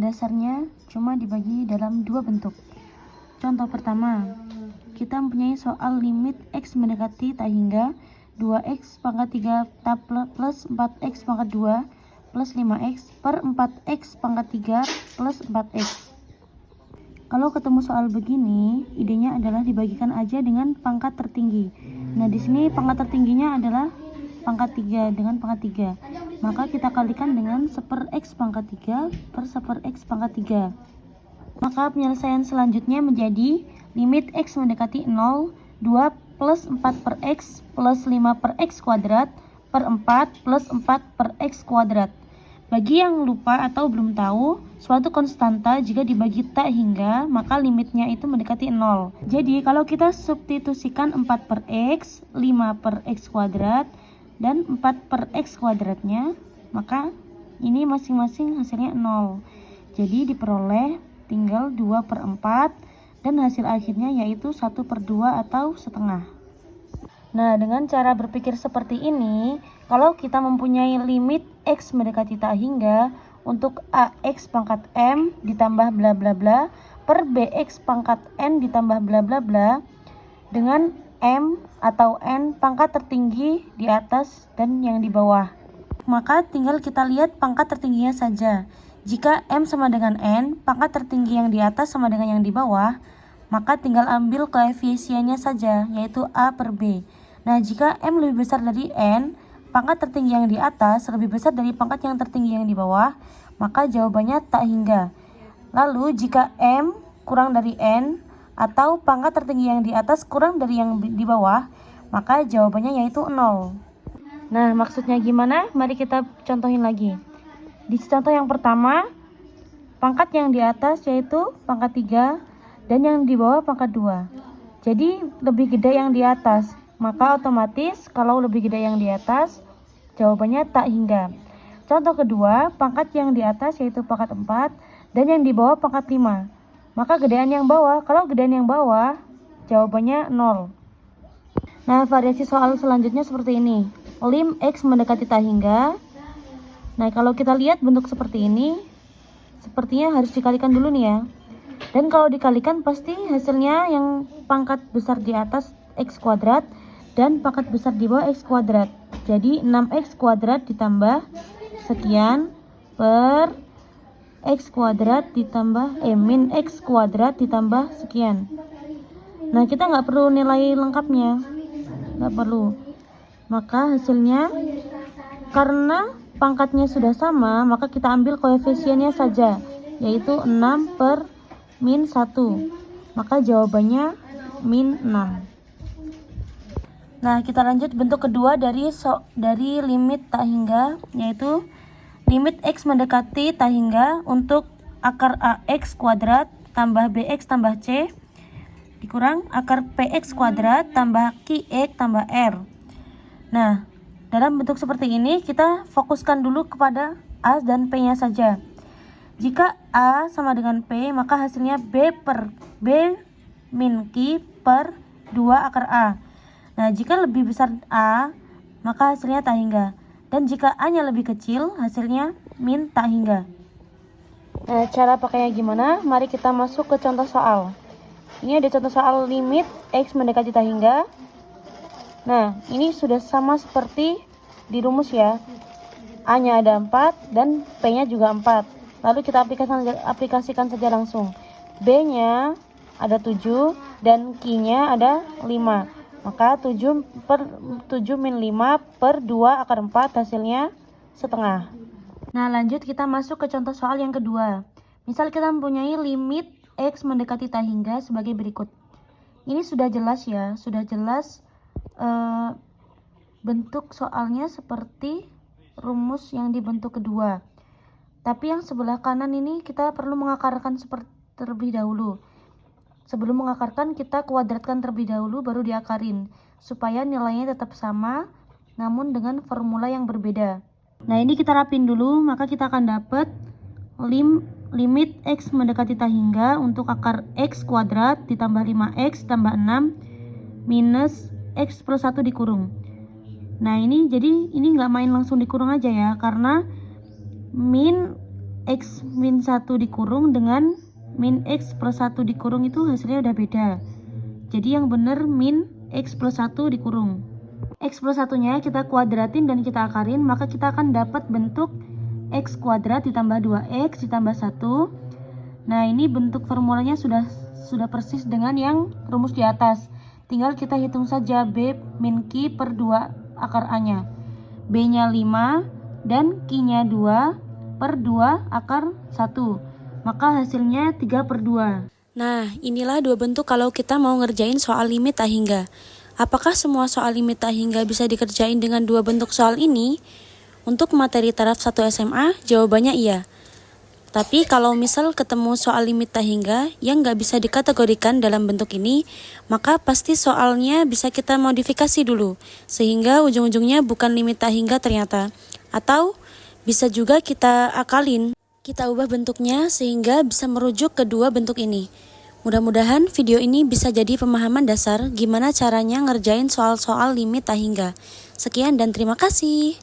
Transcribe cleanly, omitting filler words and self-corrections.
dasarnya cuma dibagi dalam dua bentuk. Contoh pertama, kita mempunyai soal limit X mendekati tak hingga 2X pangkat 3 plus 4X pangkat 2 plus 5X per 4X pangkat 3 plus 4X. Kalau ketemu soal begini, idenya adalah dibagikan aja dengan pangkat tertinggi. Nah, di sini pangkat tertingginya adalah pangkat 3 dengan pangkat 3. Maka kita kalikan dengan 1/X pangkat 3 per 1/X pangkat 3. Maka penyelesaian selanjutnya menjadi limit X mendekati 0, 2 plus 4/X plus 5/X kuadrat per 4 plus 4/X kuadrat. Bagi yang lupa atau belum tahu, suatu konstanta jika dibagi tak hingga, maka limitnya itu mendekati 0. Jadi kalau kita substitusikan 4/X, 5/X kuadrat, dan 4/X kuadratnya, maka ini masing-masing hasilnya 0. Jadi diperoleh tinggal 2/4, dan hasil akhirnya yaitu 1/2 atau setengah. Nah, dengan cara berpikir seperti ini, kalau kita mempunyai limit X mendekati tak hingga untuk AX pangkat M ditambah bla bla bla per BX pangkat N ditambah bla bla bla dengan M atau N pangkat tertinggi di atas dan yang di bawah. Maka tinggal kita lihat pangkat tertingginya saja. Jika M sama dengan N, pangkat tertinggi yang di atas sama dengan yang di bawah, maka tinggal ambil koefisiennya saja, yaitu A per B. Nah, jika M lebih besar dari N, pangkat tertinggi yang di atas lebih besar dari pangkat yang tertinggi yang di bawah, maka jawabannya tak hingga. Lalu, jika M kurang dari N, atau pangkat tertinggi yang di atas kurang dari yang di bawah, maka jawabannya yaitu 0. Nah, maksudnya gimana? Mari kita contohin lagi. Di contoh yang pertama, pangkat yang di atas yaitu pangkat 3, dan yang di bawah pangkat 2. Jadi, lebih gede yang di atas. Maka otomatis kalau lebih gede yang di atas, jawabannya tak hingga. Contoh kedua, pangkat yang di atas yaitu pangkat 4 dan yang di bawah pangkat 5. Maka gedean yang bawah, kalau gedean yang bawah, jawabannya 0. Nah, variasi soal selanjutnya seperti ini. Lim X mendekati tak hingga. Nah, kalau kita lihat bentuk seperti ini, sepertinya harus dikalikan dulu nih ya. Dan kalau dikalikan pasti hasilnya yang pangkat besar di atas X kuadrat dan pangkat besar di bawah X kuadrat. Jadi 6X kuadrat ditambah sekian per X kuadrat ditambah min X kuadrat ditambah sekian. Nah, kita nggak perlu nilai lengkapnya, nggak perlu. Maka hasilnya, karena pangkatnya sudah sama, maka kita ambil koefisiennya saja, yaitu 6 per min 1. Maka jawabannya min 6. Nah, kita lanjut bentuk kedua dari limit tak hingga, yaitu limit X mendekati tak hingga untuk akar AX kuadrat tambah BX tambah C dikurang akar PX kuadrat tambah QX tambah R. Nah, dalam bentuk seperti ini kita fokuskan dulu kepada A dan P nya saja. Jika A sama dengan P, maka hasilnya B min Q per 2 akar A. Nah, jika lebih besar A, maka hasilnya tak hingga. Dan jika A-nya lebih kecil, hasilnya min tak hingga. Nah, cara pakainya gimana? Mari kita masuk ke contoh soal. Ini ada contoh soal limit X mendekati tak hingga. Nah, ini sudah sama seperti di rumus ya. A-nya ada 4 dan P-nya juga 4. Lalu kita aplikasikan saja langsung. B-nya ada 7 dan Q-nya ada 5. Maka 7 min 5 per 2 akar 4 hasilnya setengah. Nah, lanjut kita masuk ke contoh soal yang kedua. Misal kita mempunyai limit X mendekati tak hingga sebagai berikut. Ini sudah jelas ya, sudah jelas bentuk soalnya seperti rumus yang di bentuk kedua. Tapi yang sebelah kanan ini kita perlu mengakarkan terlebih dahulu. Sebelum mengakarkan, kita kuadratkan terlebih dahulu, baru diakarin, supaya nilainya tetap sama, namun dengan formula yang berbeda. Nah, ini kita rapin dulu, maka kita akan dapat limit X mendekati tak hingga untuk akar X kuadrat ditambah 5X tambah 6 minus X plus 1 dikurung. Nah, ini jadi ini nggak main langsung dikurung aja ya, karena min X min 1 dikurung dengan min X plus 1 dikurung itu hasilnya udah beda. Jadi yang bener min X plus 1 dikurung. X plus 1 nya kita kuadratin dan kita akarin, maka kita akan dapat bentuk X kuadrat ditambah 2X ditambah 1. Nah, ini bentuk formulanya sudah persis dengan yang rumus di atas. Tinggal kita hitung saja B min Q per 2 akar A-nya. B-nya 5 dan Q-nya 2 per 2 akar 1. Maka hasilnya 3 per 2. Nah, inilah dua bentuk kalau kita mau ngerjain soal limit tak hingga. Apakah semua soal limit tak hingga bisa dikerjain dengan dua bentuk soal ini? Untuk materi taraf 1 SMA, jawabannya iya. Tapi kalau misal ketemu soal limit tak hingga yang nggak bisa dikategorikan dalam bentuk ini, maka pasti soalnya bisa kita modifikasi dulu, sehingga ujung-ujungnya bukan limit tak hingga ternyata. Atau bisa juga kita akalin, kita ubah bentuknya sehingga bisa merujuk kedua bentuk ini. Mudah-mudahan video ini bisa jadi pemahaman dasar gimana caranya ngerjain soal-soal limit tak hingga. Sekian dan terima kasih.